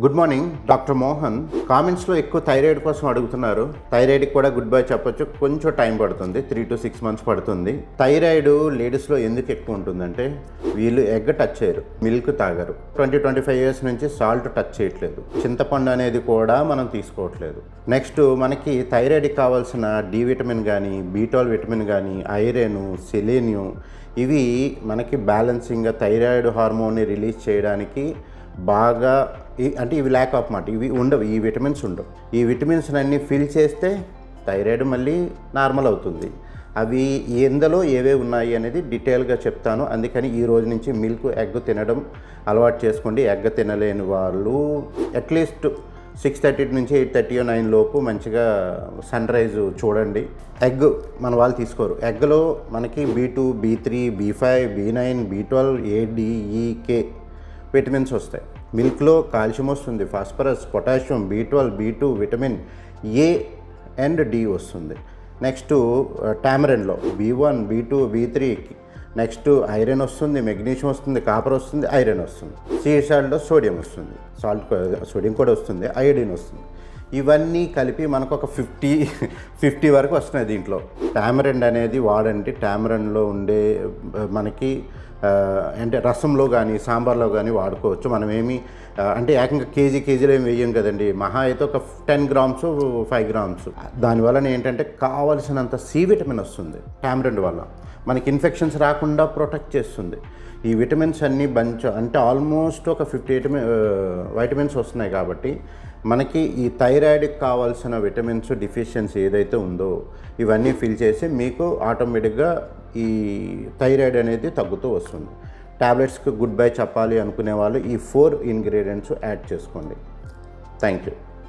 Good morning, doctor Mohan. కామెంట్స్లో ఎక్కువ thyroid కోసం అడుగుతున్నారు. థైరాయిడ్కి కూడా గుడ్ బై చెప్పొచ్చు, కొంచెం టైం పడుతుంది, 3 to 6 months పడుతుంది. థైరాయిడ్ లేడీస్లో ఎందుకు ఎక్కువ ఉంటుందంటే వీళ్ళు ఎగ్ టచ్ చేయరు, మిల్క్ తాగరు, 20-25 years నుంచి సాల్ట్ టచ్ చేయట్లేదు, చింతపండు అనేది కూడా మనం తీసుకోవట్లేదు. నెక్స్ట్ మనకి థైరాయిడ్కి కావాల్సిన డి విటమిన్ కానీ, B12 విటమిన్ కానీ, ఐరన్, సెలేనియం ఇవి మనకి బ్యాలెన్సింగ్గా థైరాయిడ్ హార్మోన్ని రిలీజ్ చేయడానికి బాగా అంటే ఇవి ల్యాక్ ఆఫ్ మాట, ఇవి ఉండవు, ఈ విటమిన్స్ ఉండవు. ఈ విటమిన్స్ అన్నీ ఫిల్ చేస్తే థైరాయిడ్ మళ్ళీ నార్మల్ అవుతుంది. అవి ఎందులో ఏవే ఉన్నాయి అనేది డీటెయిల్గా చెప్తాను. అందుకని ఈ రోజు నుంచి మిల్క్, ఎగ్ తినడం అలవాటు చేసుకోండి. ఎగ్ తినలేని వాళ్ళు అట్లీస్ట్ 6:30 నుంచి 8:30 or 9 లోపు మంచిగా సన్ రైజ్ చూడండి. ఎగ్ మన వాళ్ళు తీసుకోరు. ఎగ్లో మనకి B2, B3, B5, B9, B12, A, D, E, K vitamins వస్తాయి. మిల్క్లో కాల్షియం వస్తుంది, phosphorus, potassium, B12, B2, vitamin A and D వస్తుంది. నెక్స్ట్ టామరెండ్లో B1, B2, B3, next iron వస్తుంది, మెగ్నీషియం వస్తుంది, కాపర్ వస్తుంది, ఐరన్ వస్తుంది. సీ సాల్ట్లో సోడియం వస్తుంది, సోడియం కూడా వస్తుంది, అయోడిన్ వస్తుంది. ఇవన్నీ కలిపి మనకు ఒక 50 వరకు వస్తున్నాయి. దీంట్లో టామరెండ్ అనేది వాడండి. టామరెండ్లో ఉండే మనకి అంటే రసంలో కానీ, సాంబార్లో కానీ వాడుకోవచ్చు. మనం ఏమి అంటే ఏకంగా కేజీలో ఏమి వేయం కదండి, మహా అయితే ఒక 10 grams, 5 grams. దానివల్ల ఏంటంటే కావలసినంత సి విటమిన్ వస్తుంది. టామరెండ్ వల్ల మనకి ఇన్ఫెక్షన్స్ రాకుండా ప్రొటెక్ట్ చేస్తుంది. ఈ విటమిన్స్ అన్నీ అంటే ఆల్మోస్ట్ ఒక 50 వైటమిన్స్ వస్తున్నాయి. కాబట్టి మనకి ఈ థైరాయిడ్కి కావాల్సిన విటమిన్స్ డెఫిషియన్సీ ఏదైతే ఉందో ఇవన్నీ ఫిల్ చేసి మీకు ఆటోమేటిక్గా ఈ థైరాయిడ్ అనేది తగ్గుతూ వస్తుంది. టాబ్లెట్స్కి గుడ్ బై చెప్పాలి అనుకునే వాళ్ళు ఈ 4 ingredients యాడ్ చేసుకోండి. Thank you.